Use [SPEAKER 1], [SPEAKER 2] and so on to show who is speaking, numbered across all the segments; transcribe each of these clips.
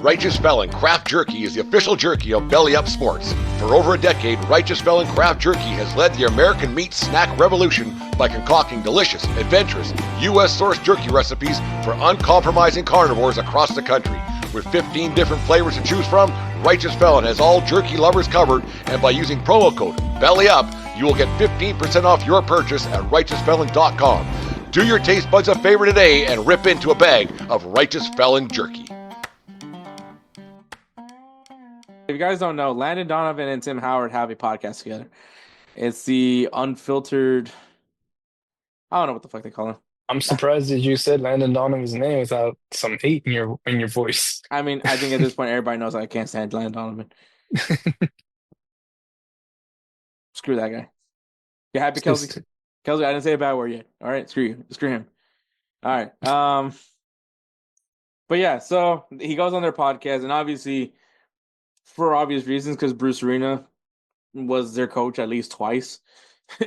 [SPEAKER 1] Righteous Felon Craft Jerky is the official jerky of Belly Up Sports. For over a decade, Righteous Felon Craft Jerky has led the American meat snack revolution by concocting delicious, adventurous, U.S.-sourced jerky recipes for uncompromising carnivores across the country. With 15 different flavors to choose from, Righteous Felon has all jerky lovers covered, and by using promo code BELLYUP, you will get 15% off your purchase at righteousfelon.com. Do your taste buds a favor today and rip into a bag of Righteous Felon jerky.
[SPEAKER 2] If you guys don't know, Landon Donovan and Tim Howard have a podcast together. It's the Unfiltered. I don't know what the fuck they call him.
[SPEAKER 3] I'm surprised that you said Landon Donovan's name without some hate in your voice.
[SPEAKER 2] I mean, I think at this point everybody knows I can't stand Landon Donovan. Screw that guy. You happy, Kelsey? Kelsey, I didn't say a bad word yet. All right, screw you. Screw him. All right. But yeah, so he goes on their podcast, and obviously, for obvious reasons, because Bruce Arena was their coach at least twice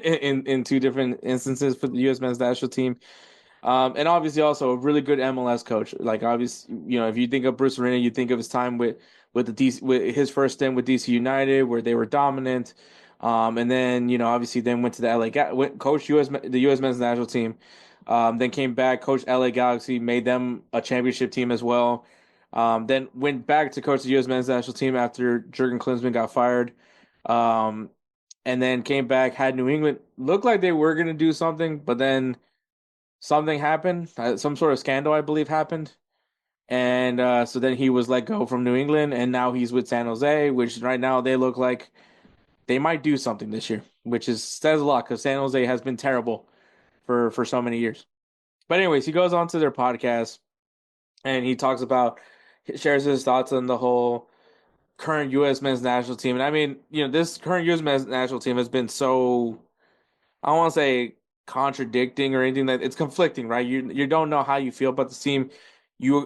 [SPEAKER 2] in two different instances for the U.S. men's national team. And obviously also a really good MLS coach. Like, obviously, you know, if you think of Bruce Arena, you think of his time with his first stint with DC United, where they were dominant. And then, you know, obviously then went to the coached the U.S. men's national team. Then came back, coached LA Galaxy, made them a championship team as well. Then went back to coach the U.S. men's national team after Jurgen Klinsmann got fired. And then came back, had New England look like they were going to do something, but then something happened. Some sort of scandal, I believe, happened. And so then he was let go from New England, and now he's with San Jose, which right now they look like they might do something this year, which says a lot because San Jose has been terrible for so many years. But anyways, he goes on to their podcast, and he shares his thoughts on the whole current U.S. men's national team. And I mean, you know, this current U.S. men's national team has been so, I don't want to say contradicting or anything, that it's conflicting, right? You don't know how you feel about the team.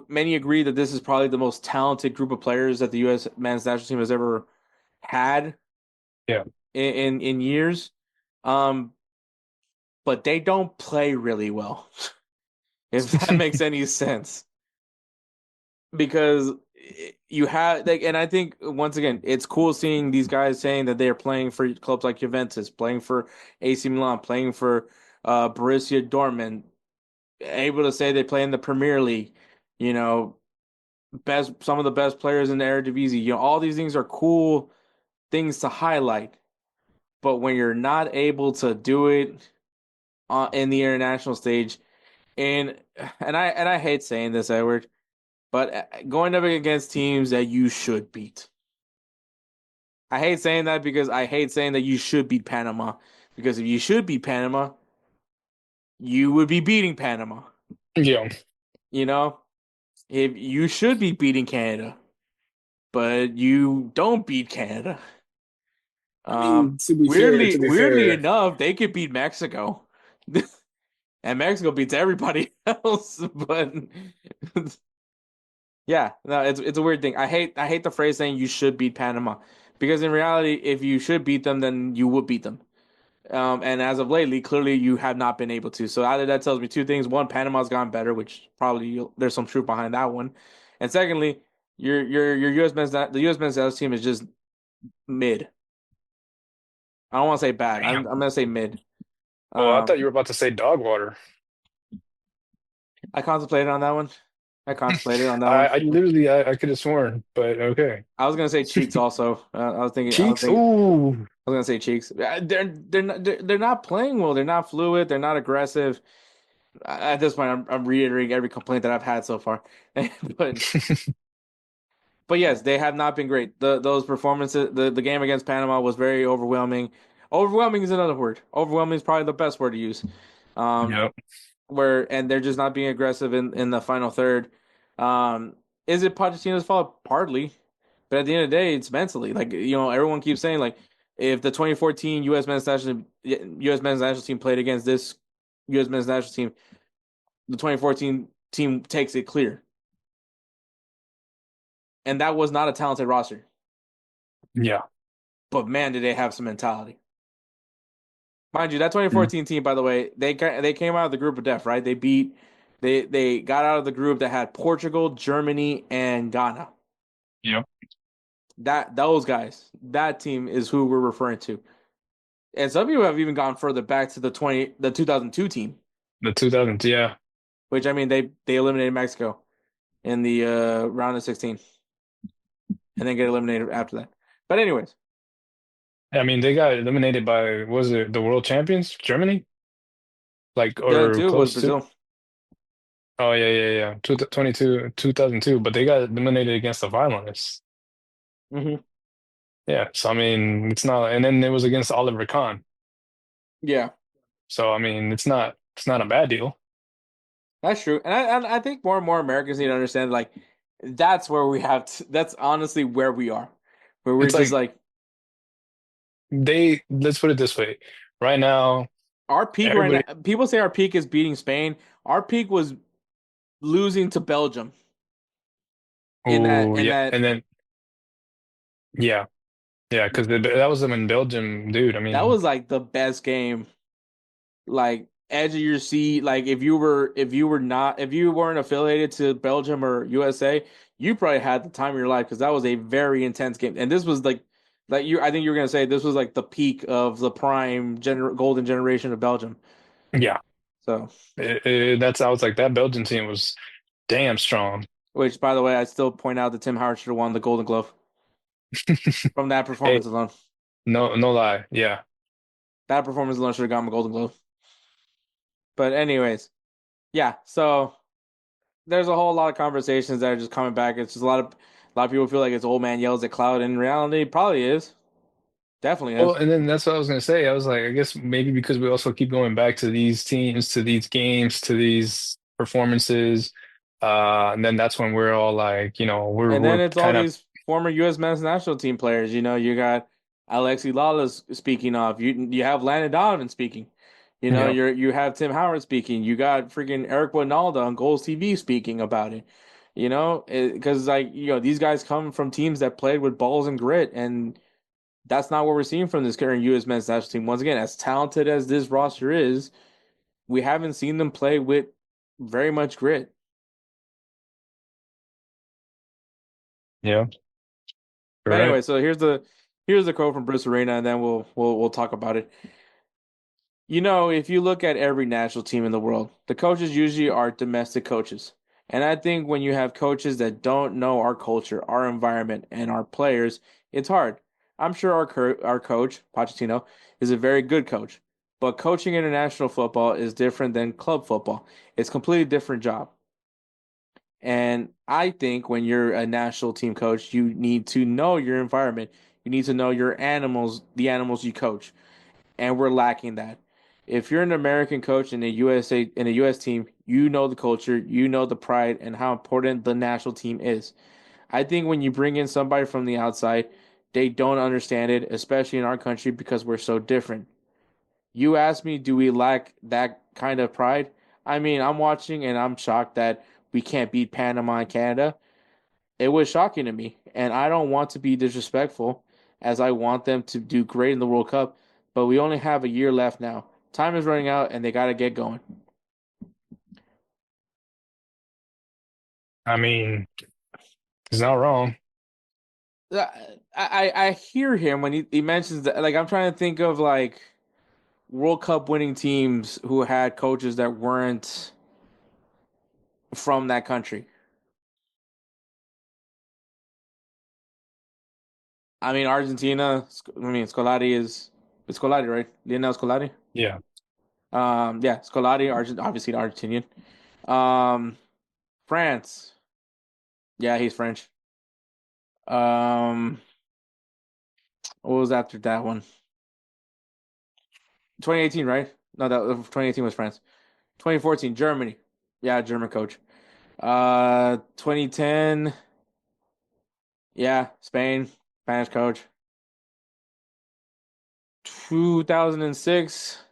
[SPEAKER 2] Many agree that this is probably the most talented group of players that the U.S. men's national team has ever had.
[SPEAKER 3] Yeah.
[SPEAKER 2] In years. But they don't play really well. If that makes any sense. Because you have, like, and I think once again, it's cool seeing these guys saying that they are playing for clubs like Juventus, playing for AC Milan, playing for Borussia Dortmund, able to say they play in the Premier League, you know, some of the best players in the Eredivisie. You know, all these things are cool things to highlight. But when you're not able to do it in the international stage, and I hate saying this, Edward, but going up against teams that you should beat. I hate saying that because I hate saying that you should beat Panama. Because if you should beat Panama, you would be beating Panama.
[SPEAKER 3] Yeah.
[SPEAKER 2] You know? If you should be beating Canada, but you don't beat Canada.
[SPEAKER 3] I mean,
[SPEAKER 2] Weirdly enough, they could beat Mexico. And Mexico beats everybody else, but yeah, no, it's a weird thing. I hate the phrase saying you should beat Panama, because in reality, if you should beat them, then you would beat them. And as of lately, clearly you have not been able to. So either that tells me two things: one, Panama's gone better, which probably there's some truth behind that one, and secondly, your the U.S. men's national team is just mid. I don't want to say bad. I'm gonna say mid.
[SPEAKER 3] Oh, I thought you were about to say dog water.
[SPEAKER 2] I contemplated on that one. I
[SPEAKER 3] I literally I could have sworn, but okay.
[SPEAKER 2] I was gonna say cheeks also. I was thinking
[SPEAKER 3] Cheeks. Ooh.
[SPEAKER 2] I was gonna say cheeks. They're not playing well. They're not fluid. They're not aggressive. At this point, I'm reiterating every complaint that I've had so far. But yes, they have not been great. Those performances, the game against Panama was very overwhelming. Overwhelming is another word. Overwhelming is probably the best word to use.
[SPEAKER 3] Yep.
[SPEAKER 2] And they're just not being aggressive in the final third. Is it Pochettino's fault? Partly, but at the end of the day, it's mentally. Like, you know, everyone keeps saying, like, if the 2014 U.S. men's national team played against this U.S. men's national team, the 2014 team takes it clear. And that was not a talented roster.
[SPEAKER 3] Yeah.
[SPEAKER 2] But man, did they have some mentality. Mind you, that 2014 team, by the way, they came out of the group of death, right? They got out of the group that had Portugal, Germany, and Ghana.
[SPEAKER 3] Yep.
[SPEAKER 2] Those guys, that team is who we're referring to. And some people have even gone further back to the 2002 team,
[SPEAKER 3] The 2000s, yeah.
[SPEAKER 2] which I mean they eliminated Mexico in the round of 16 and then get eliminated after that. But anyways,
[SPEAKER 3] I mean, they got eliminated by, was it the world champions, Germany? Like, or
[SPEAKER 2] 2002 was
[SPEAKER 3] close to?
[SPEAKER 2] Brazil.
[SPEAKER 3] Oh, yeah, yeah, yeah. 2002, but they got eliminated against the Violence.
[SPEAKER 2] Hmm.
[SPEAKER 3] Yeah. So, I mean, it's not, and then it was against Oliver Kahn.
[SPEAKER 2] Yeah,
[SPEAKER 3] So, I mean, it's not a bad deal.
[SPEAKER 2] that's true. And I think more and more Americans need to understand like that's where we have that's honestly where we are. Where we're
[SPEAKER 3] It's
[SPEAKER 2] just
[SPEAKER 3] like
[SPEAKER 2] like
[SPEAKER 3] let's put it this way. Right now,
[SPEAKER 2] our peak right
[SPEAKER 3] everybody,
[SPEAKER 2] now. People say our peak is beating Spain. Our peak was losing to Belgium in that
[SPEAKER 3] oh,
[SPEAKER 2] in
[SPEAKER 3] yeah.
[SPEAKER 2] that
[SPEAKER 3] And then, yeah, yeah, because that was them in Belgium, dude. I
[SPEAKER 2] that
[SPEAKER 3] mean,
[SPEAKER 2] was like the best game, like edge of your seat. Like if you weren't affiliated to Belgium or USA, you probably had the time of your life because that was a very intense game. And this was like you I think you were gonna say this was like the peak of the prime golden generation of Belgium.
[SPEAKER 3] yeah,
[SPEAKER 2] So
[SPEAKER 3] that's, I was like, that Belgian team was damn strong.
[SPEAKER 2] which by the way, I still point out that Tim Howard should have won the Golden Glove from that
[SPEAKER 3] Hey,
[SPEAKER 2] performance alone.
[SPEAKER 3] no, no lie. Yeah.
[SPEAKER 2] That performance alone should have gotten the Golden Glove. But anyways, yeah, so there's a whole lot of conversations that are just coming back. It's just a lot of people feel like it's old man yells at cloud. In reality, it probably is. Definitely
[SPEAKER 3] Well,
[SPEAKER 2] is.
[SPEAKER 3] and then that's what I was gonna say. I was like, I guess maybe because we also keep going back to these teams, to these games, to these performances, and then that's when we're all like, we're
[SPEAKER 2] And then
[SPEAKER 3] we're
[SPEAKER 2] it's all
[SPEAKER 3] kind of,
[SPEAKER 2] these former U.S. men's national team players. You know, you got Alexi Lalas speaking off. You have Landon Donovan speaking. You know,
[SPEAKER 3] yeah,
[SPEAKER 2] you have Tim Howard speaking. You got freaking Eric Winalda on Goals TV speaking about it. You know, because like these guys come from teams that played with balls and grit, and that's not what we're seeing from this current U.S. men's national team. Once again, as talented as this roster is, we haven't seen them play with very much grit.
[SPEAKER 3] yeah, you're
[SPEAKER 2] But
[SPEAKER 3] right.
[SPEAKER 2] anyway, so here's the quote from Bruce Arena, and then we'll talk about it. You know, if you look at every national team in the world, the coaches usually are domestic coaches. And I think when you have coaches that don't know our culture, our environment, and our players, it's hard. I'm sure our coach, Pochettino, is a very good coach, but coaching international football is different than club football. It's a completely different job. And I think when you're a national team coach, you need to know your environment. You need to know your animals, the animals you coach, and we're lacking that. If you're an American coach in a US team, you know the culture, you know the pride and how important the national team is. I think when you bring in somebody from the outside, they don't understand it, especially in our country because we're so different. You ask me, do we lack that kind of pride? I mean, I'm watching and I'm shocked that we can't beat Panama and Canada. It was shocking to me, and I don't want to be disrespectful as I want them to do great in the World Cup, but we only have a year left now. Time is running out and they got to get going.
[SPEAKER 3] I mean, he's not wrong.
[SPEAKER 2] I hear him when he mentions that. Like I'm trying to think of like World Cup winning teams who had coaches that weren't from that country. I mean Argentina. I mean Scolari is it's Scolari, right? Lionel Scolari.
[SPEAKER 3] Yeah.
[SPEAKER 2] Yeah, Scolari, obviously Argentinian. Um, France. Yeah, he's French. Um, what was after that one? 2018, right? No, that 2018 was France. 2014, Germany. Yeah, German coach. 2010, yeah, Spain, Spanish coach. 2006,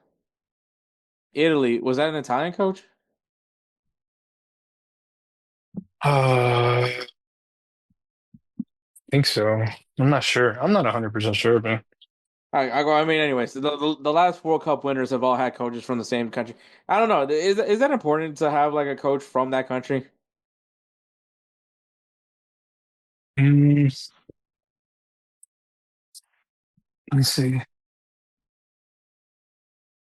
[SPEAKER 2] Italy. Was that an Italian coach?
[SPEAKER 3] I think so. I'm not sure. I'm not 100% sure, man.
[SPEAKER 2] I go. I mean, anyways, the last World Cup winners have all had coaches from the same country. I don't know. Is that important to have like a coach from that country?
[SPEAKER 3] Mm, let me see.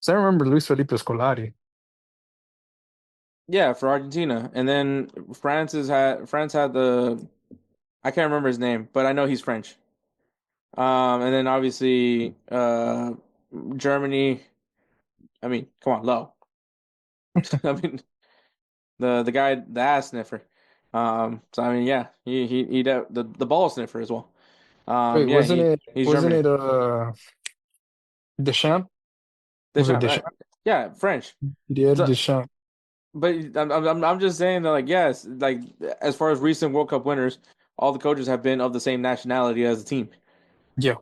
[SPEAKER 3] So I remember Luis Felipe Scolari.
[SPEAKER 2] Yeah, for Argentina, and then France had the I can't remember his name, but I know he's French. And then obviously Germany. I mean, come on, low. I mean the guy the ass sniffer. So I mean, yeah, he the ball sniffer as well.
[SPEAKER 3] Wait,
[SPEAKER 2] Yeah, he's
[SPEAKER 3] wasn't
[SPEAKER 2] Germany.
[SPEAKER 3] it Deschamps? Was it
[SPEAKER 2] Deschamps,
[SPEAKER 3] Deschamps?
[SPEAKER 2] yeah, French.
[SPEAKER 3] Didier
[SPEAKER 2] So,
[SPEAKER 3] Deschamps.
[SPEAKER 2] but I'm just saying that like yes, like as far as recent World Cup winners, all the coaches have been of the same nationality as the team.
[SPEAKER 3] Yeah,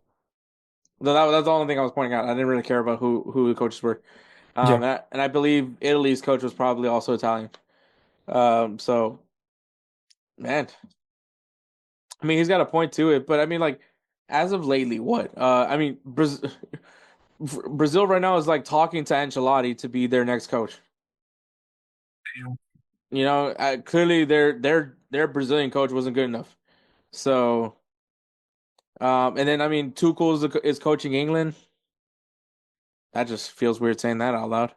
[SPEAKER 2] That's the only thing I was pointing out. I didn't really care about who the coaches were.
[SPEAKER 3] yeah.
[SPEAKER 2] And I believe Italy's coach was probably also Italian. So man, I mean he's got a point to it, but I mean like as of lately, what? I mean Brazil right now is like talking to Ancelotti to be their next coach. You know, clearly their Brazilian coach wasn't good enough. So, and then I mean, Tuchel is coaching England. That just feels weird saying that out loud.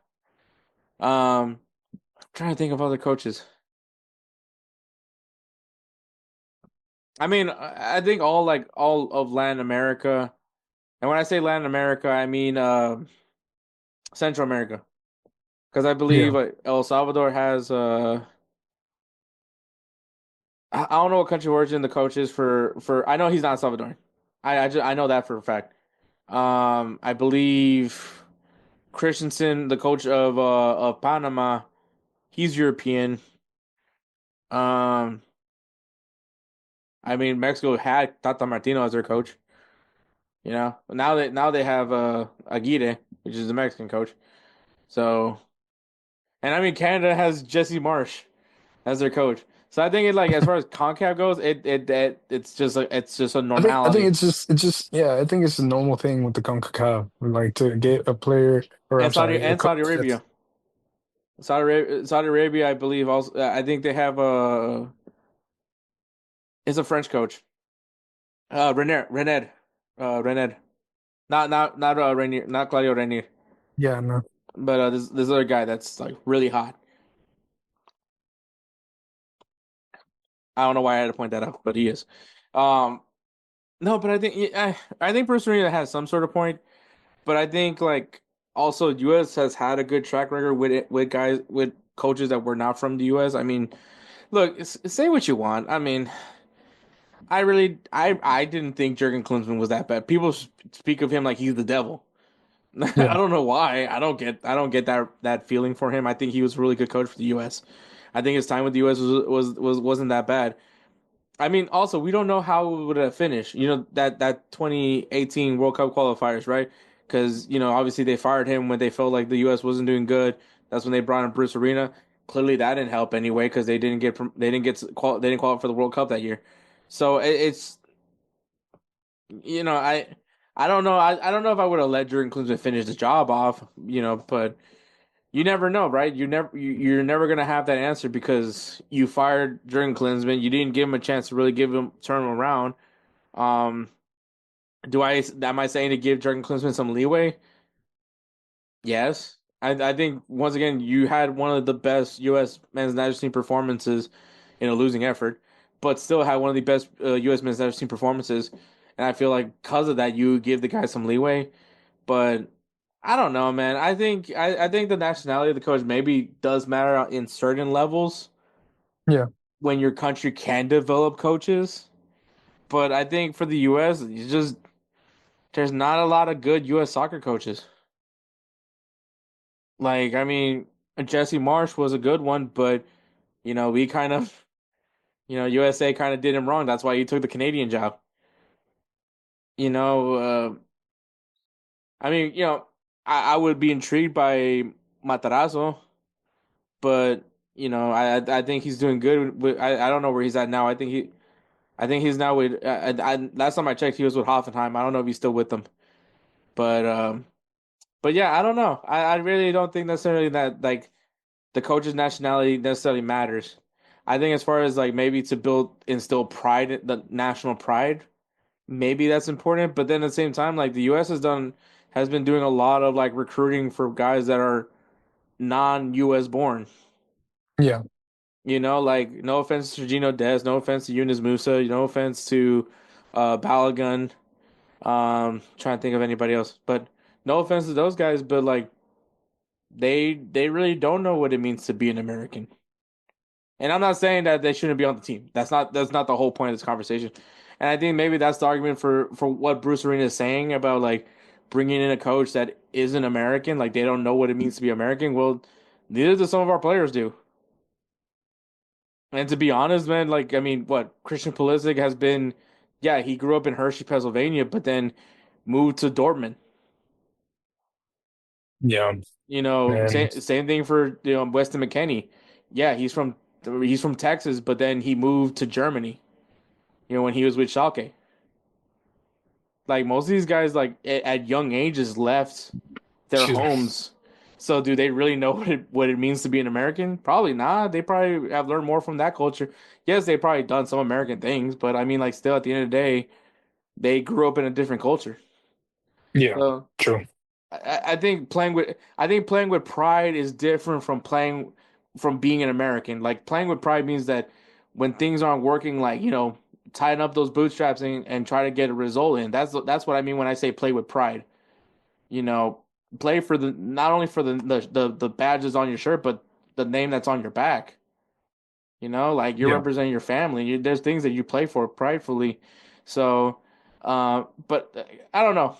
[SPEAKER 2] I'm trying to think of other coaches. I mean, I think all of Latin America, and when I say Latin America, I mean Central America, because I believe
[SPEAKER 3] Yeah.
[SPEAKER 2] El Salvador has I don't know what country of origin the coach is for. I know he's not Salvadoran. I know that for a fact. I believe Christensen, the coach of Panama, he's European. Um, I mean Mexico had Tata Martino as their coach. You know, now they have Aguirre, which is the Mexican coach. So, and I mean Canada has Jesse Marsh as their coach. So I think it like as far as CONCACAF goes, it's just a
[SPEAKER 3] I think
[SPEAKER 2] normality.
[SPEAKER 3] it's just yeah, I think it's a normal thing with the CONCACAF, like to get a player or I'm sorry, a
[SPEAKER 2] Saudi
[SPEAKER 3] coach that's
[SPEAKER 2] Arabia. Saudi Arabia, I believe also. I think they have a is a French coach. Rened, Rened. Not Rainier, not Claudio Rainier,
[SPEAKER 3] yeah, no.
[SPEAKER 2] but this other guy that's like really hot. I don't know why I had to point that out, but he is. Um, no, but I think I think Bruce Arena has some sort of point, but I think like also U.S. has had a good track record with guys with coaches that were not from the U.S. I mean, look, say what you want. I mean, I didn't think Jurgen Klinsmann was that bad. People speak of him like he's the devil. I
[SPEAKER 3] Yeah,
[SPEAKER 2] don't know why. I don't get that feeling for him. I think he was a really good coach for the U.S. I think his time with the U.S. wasn't that bad. I mean, also we don't know how it would have finished. You know that 2018 World Cup qualifiers, right? Because you know obviously they fired him when they felt like the U.S. wasn't doing good. That's when they brought in Bruce Arena. Clearly that didn't help anyway because they didn't qualify for the World Cup that year. So it's you know I don't know I don't know if I would have let Jurgen Klinsmann finish the job off. You know, but you never know, right? You're never gonna have that answer because you fired Jurgen Klinsmann. You didn't give him a chance to really give him turn him around. Um, do I am I saying to give Jurgen Klinsmann some leeway? Yes. I think once again you had one of the best U.S. men's national team performances in a losing effort, but still had one of the best U.S. men's national team performances, and I feel like because of that you give the guy some leeway. But I don't know, man. I think the nationality of the coach maybe does matter in certain levels
[SPEAKER 3] yeah,
[SPEAKER 2] when your country can develop coaches. But I think for the U.S., you just there's not a lot of good U.S. soccer coaches. Like, I mean, Jesse Marsh was a good one, but you know, we kind of, you know, USA kind of did him wrong. That's why he took the Canadian job. You know, I mean, you know, I would be intrigued by Matarazzo, but you know, I think he's doing good. I don't know where he's at now. I think he's now with. Last time I checked, he was with Hoffenheim. I don't know if he's still with them, but yeah, I don't know. I really don't think necessarily that like the coach's nationality necessarily matters. I think as far as like maybe to instill pride, the national pride, maybe that's important. But then at the same time, like the U.S. has been doing a lot of like recruiting for guys that are non-U.S. born.
[SPEAKER 3] Yeah.
[SPEAKER 2] Like no offense to Gino Des, no offense to Yunus Musa, no offense to Balogun. Trying to think of anybody else, but no offense to those guys, but like they really don't know what it means to be an American. And I'm not saying that they shouldn't be on the team. That's not the whole point of this conversation. And I think maybe that's the argument for what Bruce Arena is saying about like bringing in a coach that isn't American, like they don't know what it means to be American. Well, neither do some of our players do. And to be honest, man, like I mean, what Christian Pulisic has been, yeah, he grew up in Hershey, Pennsylvania, but then moved to Dortmund.
[SPEAKER 3] Yeah. And
[SPEAKER 2] Same thing for Weston McKennie. Yeah, he's from Texas, but then he moved to Germany. When he was with Schalke. Like most of these guys, like at young ages, left their
[SPEAKER 3] excuse me.
[SPEAKER 2] homes. So do they really know what it means to be an American? Probably not. They probably have learned more from that culture. Yes, they probably done some American things, but I mean, like still at the end of the day, they grew up in a different culture.
[SPEAKER 3] Yeah.
[SPEAKER 2] So
[SPEAKER 3] True.
[SPEAKER 2] I think playing with pride is different from being an American. Like playing with pride means that when things aren't working, like tighten up those bootstraps and try to get a result in. That's what I mean when I say play with pride. You know, play for the not only for the badges on your shirt, but the name that's on your back. Like you're
[SPEAKER 3] Yeah.
[SPEAKER 2] representing your family. There's things that you play for pridefully. So, but I don't know.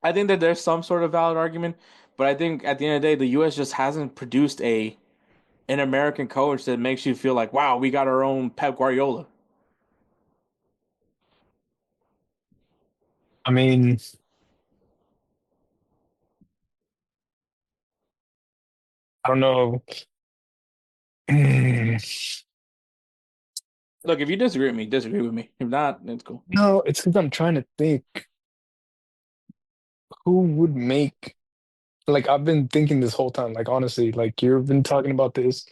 [SPEAKER 2] I think that there's some sort of valid argument, but I think at the end of the day, the U.S. just hasn't produced an American coach that makes you feel like, wow, we got our own Pep Guardiola.
[SPEAKER 3] I mean, I don't know.
[SPEAKER 2] Look, if you disagree with me, disagree with me. If not, it's cool.
[SPEAKER 3] No, it's because I'm trying to think who would make, like, I've been thinking this whole time, like, honestly, like, you've been talking about this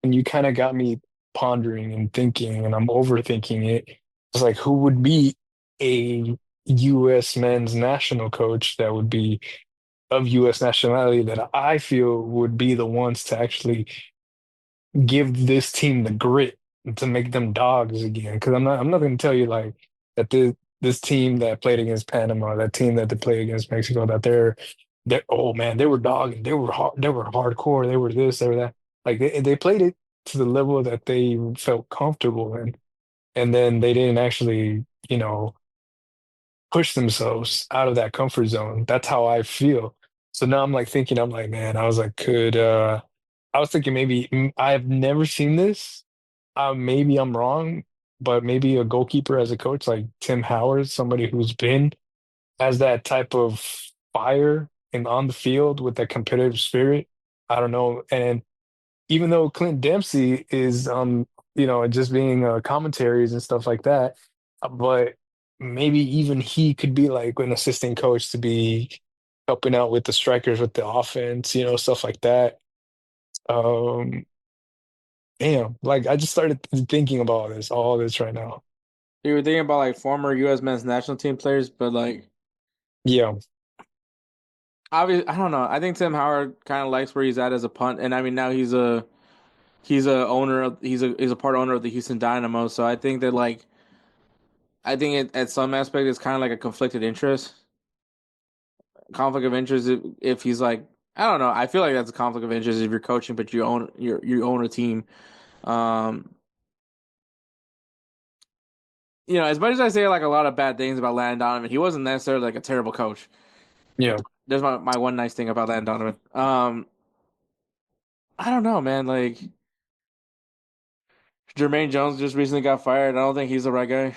[SPEAKER 3] and you kind of got me pondering and thinking, and I'm overthinking it. It's like, who would be a U.S. men's national coach that would be of U.S. nationality that I feel would be the ones to actually give this team the grit to make them dogs again? Because I'm not going to tell you like that this team that played against Panama, that team that they played against Mexico, that they're oh man, they were dogging, they were hardcore, they were this, they were that. Like they played it to the level that they felt comfortable in, and then they didn't actually, push themselves out of that comfort zone. That's how I feel. So now I'm like thinking, I'm like, man, I was like, I was thinking maybe I've never seen this. Maybe I'm wrong, but maybe a goalkeeper as a coach like Tim Howard, somebody who's been has that type of fire and on the field with that competitive spirit. I don't know. And even though Clint Dempsey is just being commentaries and stuff like that, but maybe even he could be like an assistant coach to be helping out with the strikers with the offense, stuff like that. Um, Damn, like I just started thinking about all this right now.
[SPEAKER 2] You were thinking about like former U.S. men's national team players, but like
[SPEAKER 3] Yeah,
[SPEAKER 2] obviously, I don't know. I think Tim Howard kind of likes where he's at as a punt, and I mean now he's a part owner of the Houston Dynamo, so I think that like I think at some aspect it's kind of like a conflict of interest if he's like I don't know. I feel like that's a conflict of interest if you're coaching but you own a team. Um, as much as I say like a lot of bad things about Landon Donovan, he wasn't necessarily like a terrible coach.
[SPEAKER 3] yeah.
[SPEAKER 2] There's my one nice thing about Landon Donovan. I don't know, man. Like Jermaine Jones just recently got fired. I don't think he's the right guy.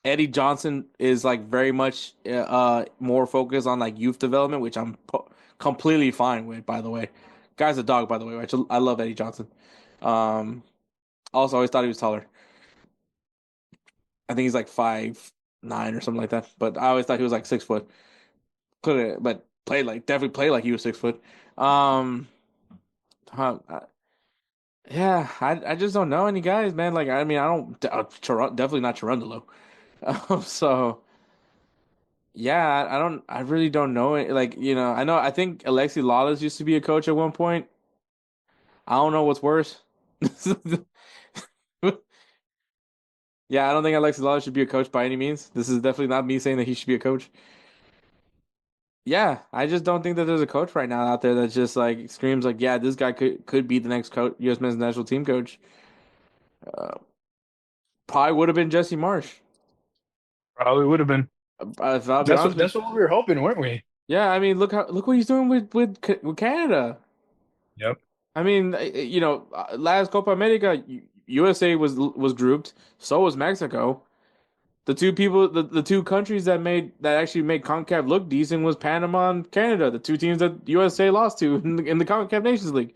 [SPEAKER 2] Eddie Johnson is like very much more focused on like youth development, which I'm completely fine with. By the way, guy's a dog. By the way, which I love Eddie Johnson. Um, also, I always thought he was taller. I think he's like 5'9" or something like that. But I always thought he was like 6 foot. But definitely played like he was 6 foot. Um, Huh, yeah, I just don't know any guys, man. Like, I mean, I don't definitely not Cherundolo. So yeah, I don't, I really don't know it. Like, I know, I think Alexi Lalas used to be a coach at one point. I don't know what's worse. Yeah, I don't think Alexi Lalas should be a coach by any means. This is definitely not me saying that he should be a coach. Yeah, I just don't think that there's a coach right now out there that just like screams like, yeah, this guy could be the next coach, U.S. men's national team coach. Uh, Probably would have been Jesse Marsh.
[SPEAKER 3] Probably would have been.
[SPEAKER 2] If I'll be
[SPEAKER 3] That's
[SPEAKER 2] honest
[SPEAKER 3] what
[SPEAKER 2] with
[SPEAKER 3] we were hoping, weren't we?
[SPEAKER 2] Yeah, I mean, look what he's doing with Canada.
[SPEAKER 3] Yep.
[SPEAKER 2] I mean, last Copa America, USA was grouped. So was Mexico. The two countries that actually made CONCACAF look decent was Panama and Canada, the two teams that USA lost to in the CONCACAF Nations League.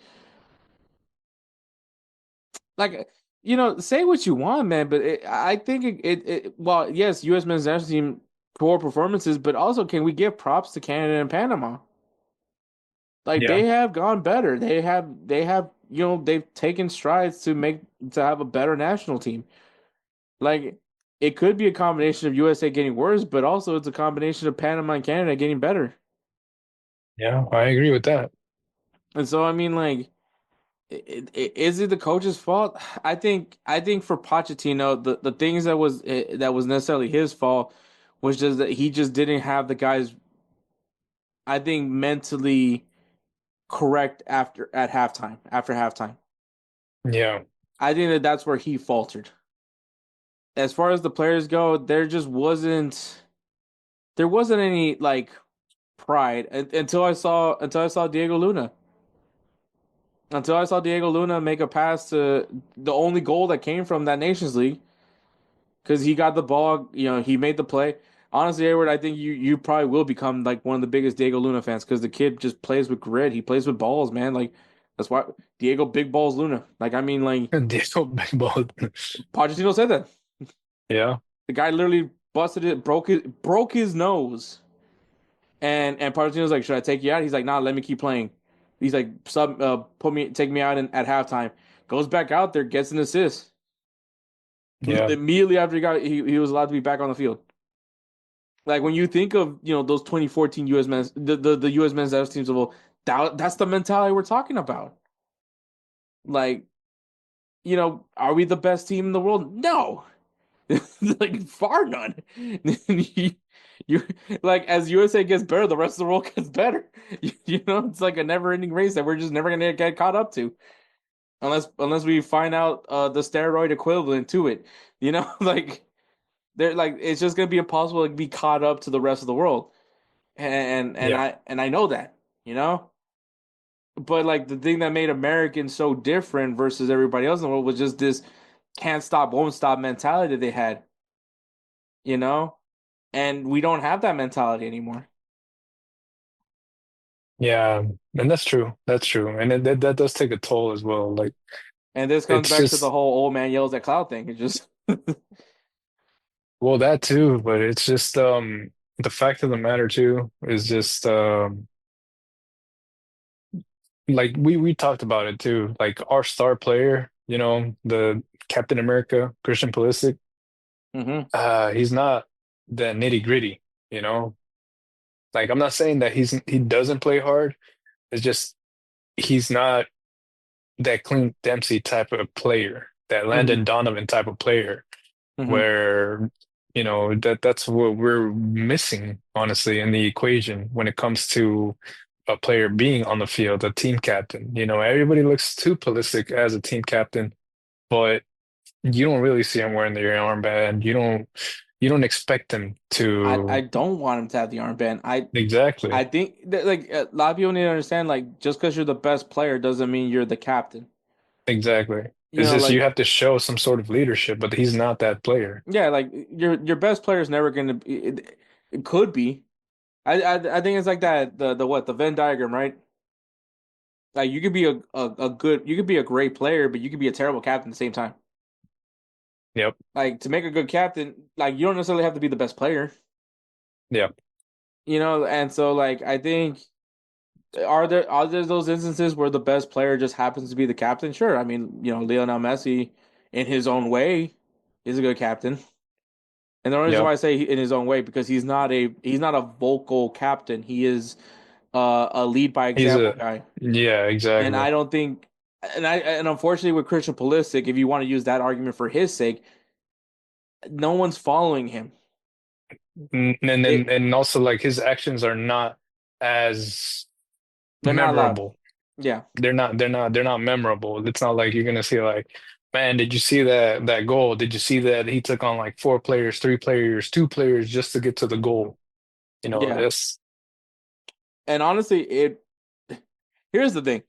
[SPEAKER 2] Like, say what you want, man, but I think well, yes, U.S. men's national team poor performances, but also can we give props to Canada and Panama? Like
[SPEAKER 3] Yeah.
[SPEAKER 2] they have gone better. They have they've taken strides to have a better national team. Like it could be a combination of USA getting worse, but also it's a combination of Panama and Canada getting better.
[SPEAKER 3] Yeah, I agree with that.
[SPEAKER 2] And so I mean, like, is it the coach's fault? I think for Pochettino, the things that was necessarily his fault was just that he just didn't have the guys. I think mentally correct after halftime.
[SPEAKER 3] Yeah.
[SPEAKER 2] I think that that's where he faltered. As far as the players go, there wasn't any like pride until I saw Diego Luna. Until I saw Diego Luna make a pass to the only goal that came from that Nations League because he got the ball, he made the play. Honestly, Edward, I think you probably will become like one of the biggest Diego Luna fans because the kid just plays with grit. He plays with balls, man. Like that's why Diego Big Balls Luna. Like I mean, like
[SPEAKER 3] Diesel big ball.
[SPEAKER 2] Pochettino said that.
[SPEAKER 3] Yeah.
[SPEAKER 2] The guy literally busted it, broke his nose, and Pochettino's like, "Should I take you out?" He's like, "Nah, let me keep playing." He's like, take me out at halftime." Goes back out there, gets an assist
[SPEAKER 3] Yeah.
[SPEAKER 2] immediately after he was allowed to be back on the field. Like when you think of those 2014 U.S. men's the U.S. men's national teams of all, that's the mentality we're talking about. Like are we the best team in the world? No, like far none. you like as USA gets better, the rest of the world gets better. It's like a never-ending race that we're just never gonna get caught up to, unless we find out the steroid equivalent to it. Like they're like it's just gonna be impossible to be caught up to the rest of the world, and
[SPEAKER 3] Yeah.
[SPEAKER 2] I know that, you know. But like the thing that made Americans so different versus everybody else in the world was just this can't stop, won't stop mentality they had, you know? And we don't have that mentality anymore.
[SPEAKER 3] Yeah. And that's true. That's true. And that does take a toll as well. Like
[SPEAKER 2] And this comes
[SPEAKER 3] it's
[SPEAKER 2] back to the
[SPEAKER 3] just
[SPEAKER 2] whole old man yells at cloud thing. It just
[SPEAKER 3] well that too, but it's just the fact of the matter too is just like we talked about it too. Like our star player, the Captain America, Christian Pulisic,
[SPEAKER 2] hmm
[SPEAKER 3] he's not that nitty-gritty, you know? Like I'm not saying that he doesn't play hard. It's just he's not that Clint Dempsey type of player, that
[SPEAKER 2] hmm
[SPEAKER 3] Landon Donovan type of player,
[SPEAKER 2] hmm
[SPEAKER 3] where that's what we're missing, honestly, in the equation when it comes to a player being on the field, a team captain. Everybody looks to Pulisic as a team captain, but you don't really see him wearing the armband. You don't expect him
[SPEAKER 2] I
[SPEAKER 3] to
[SPEAKER 2] don't want him to have the armband. I
[SPEAKER 3] exactly.
[SPEAKER 2] think that like a lot of people need to understand like just because you're the best player doesn't mean you're the captain.
[SPEAKER 3] Exactly. It's just you
[SPEAKER 2] Like
[SPEAKER 3] have to show some sort of leadership, but he's not that player.
[SPEAKER 2] yeah, like your best player is never gonna be. It could be. I think it's like that the Venn diagram, right? Like you could be a good you could be a great player, but you could be a terrible captain at the same time.
[SPEAKER 3] Yep.
[SPEAKER 2] Like to make a good captain, like you don't necessarily have to be the best player,
[SPEAKER 3] Yep.
[SPEAKER 2] And so like I think Are there those instances where the best player just happens to be the captain? Sure. I mean, Lionel Messi, in his own way, is a good captain. And the only reason
[SPEAKER 3] Yep.
[SPEAKER 2] why I say in his own way because he's not a vocal captain. He is a lead by
[SPEAKER 3] He's
[SPEAKER 2] example
[SPEAKER 3] a
[SPEAKER 2] guy.
[SPEAKER 3] yeah,
[SPEAKER 2] And
[SPEAKER 3] exactly.
[SPEAKER 2] I don't think, and unfortunately with Christian Pulisic, if you want to use that argument for his sake, no one's following him.
[SPEAKER 3] And then
[SPEAKER 2] It
[SPEAKER 3] and also like his actions are not as
[SPEAKER 2] They're not allowed.
[SPEAKER 3] memorable.
[SPEAKER 2] Yeah,
[SPEAKER 3] They're not memorable. It's not like you're gonna see like, man, did you see that goal? Did you see that he took on like four players, three players, two players just to get to the goal?
[SPEAKER 2] yeah.
[SPEAKER 3] That's
[SPEAKER 2] And honestly, here's the thing: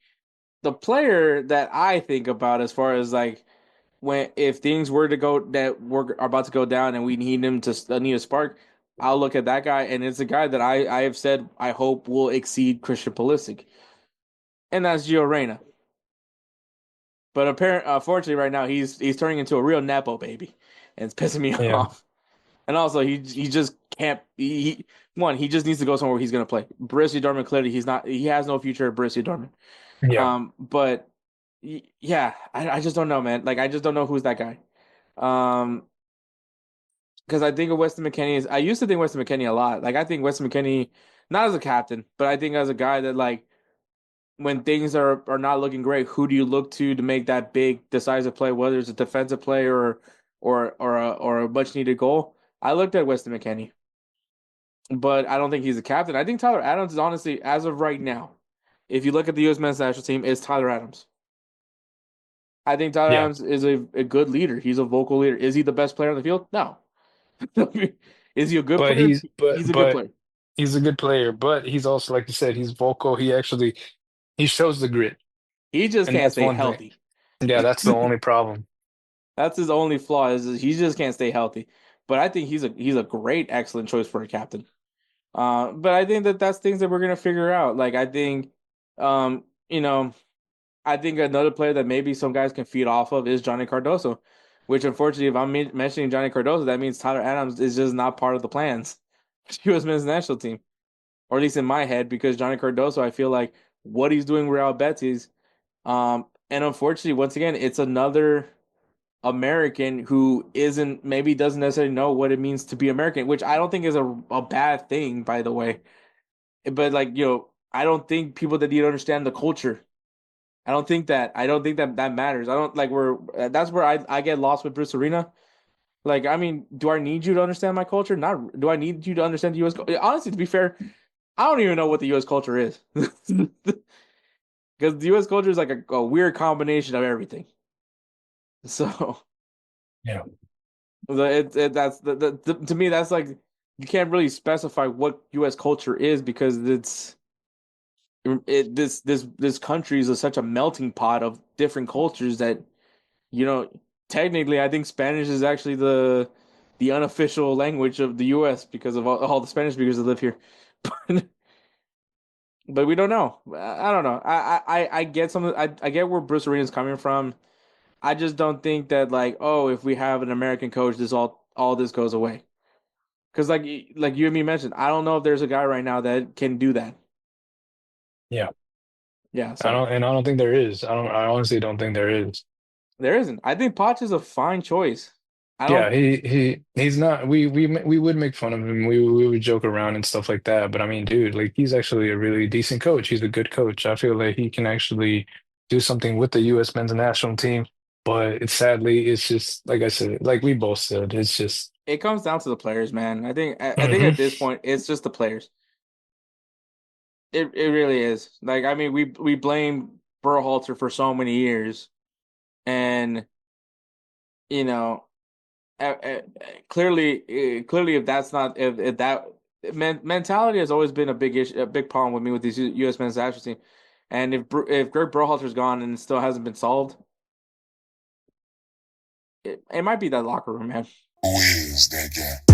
[SPEAKER 2] the player that I think about as far as like when if things were to go that were are about to go down and we need him to need a spark, I'll look at that guy, and it's a guy that I have said I hope will exceed Christian Pulisic, and that's Gio Reyna. But unfortunately, right now he's turning into a real nepo baby, and it's pissing me
[SPEAKER 3] yeah,
[SPEAKER 2] off. And also, he just can't. He just needs to go somewhere where he's gonna play. Borussia Dortmund clearly he's not. He has no future at Borussia Dortmund.
[SPEAKER 3] yeah,
[SPEAKER 2] But yeah, I just don't know, man. Like I just don't know who's that guy. Um, because I think of Weston McKennie is. I used to think Weston McKennie a lot. Like I think Weston McKennie, not as a captain, but I think as a guy that like when things are not looking great, who do you look to make that big decisive play, whether it's a defensive play or a much needed goal? I looked at Weston McKennie, but I don't think he's a captain. I think Tyler Adams is honestly, as of right now, if you look at the U.S. men's national team, is Tyler Adams. I think Tyler
[SPEAKER 3] yeah.
[SPEAKER 2] Adams is a good leader. He's a vocal leader. Is he the best player on the field? No. Is he a good
[SPEAKER 3] But
[SPEAKER 2] player?
[SPEAKER 3] he's but
[SPEAKER 2] He's a good
[SPEAKER 3] but
[SPEAKER 2] player.
[SPEAKER 3] he's a good player. But he's also like you said, he's vocal. He shows the grit,
[SPEAKER 2] He just
[SPEAKER 3] and
[SPEAKER 2] can't
[SPEAKER 3] that's
[SPEAKER 2] stay
[SPEAKER 3] one thing.
[SPEAKER 2] healthy.
[SPEAKER 3] Yeah, that's the only problem.
[SPEAKER 2] That's his only flaw is he just can't stay healthy. But I think he's a great, excellent choice for a captain. But I think that that's things that we're gonna figure out. Like I think, um, you know, I think another player that maybe some guys can feed off of is Johnny Cardoso, which unfortunately, if I'm mentioning Johnny Cardoso, that means Tyler Adams is just not part of the plans. U.S. men's national team, or at least in my head, because Johnny Cardoso, I feel like what he's doing with Real Betis, and unfortunately, once again, it's another American who isn't maybe doesn't necessarily know what it means to be American, which I don't think is a bad thing, by the way. But like, I don't think people that need to understand the culture. I don't think that that matters. I don't like where that's where I get lost with Bruce Arena. Like, I mean, do I need you to understand my culture? Not do I need you to understand the US Honestly, to be fair, I don't even know what the US culture is. Because the US culture is like a weird combination of everything. So
[SPEAKER 3] Yeah.
[SPEAKER 2] that's to me that's like you can't really specify what U.S. culture is because this country is such a melting pot of different cultures that you know technically I think Spanish is actually the unofficial language of the U.S. because of all the Spanish speakers that live here, but we don't know. I don't know. I get I get where Bruce Arena's coming from. I just don't think that like if we have an American coach, this all this goes away. Because like you and me mentioned, I don't know if there's a guy right now that can do that.
[SPEAKER 3] Yeah.
[SPEAKER 2] Yeah,
[SPEAKER 3] I
[SPEAKER 2] so
[SPEAKER 3] don't and I don't think there is. I honestly don't think there is.
[SPEAKER 2] there isn't. I think Poch is a fine choice. I
[SPEAKER 3] Yeah,
[SPEAKER 2] don't.
[SPEAKER 3] he's not. We would make fun of him. We would joke around and stuff like that. But I mean, dude, like he's actually a really decent coach. He's a good coach. I feel like he can actually do something with the U.S. men's national team. But it's just like I said, like we both said, it's just.
[SPEAKER 2] It comes down to the players, man. I think
[SPEAKER 3] Hmm.
[SPEAKER 2] at this point it's just the players. It really is. Like I mean, we blame Berhalter for so many years, and you know, clearly, if that's not if that mentality has always been a big issue, a big problem with me with this U.S. men's national team, and if Greg Berhalter's gone and it still hasn't been solved, it might be that locker room, man.
[SPEAKER 4] Who is that guy?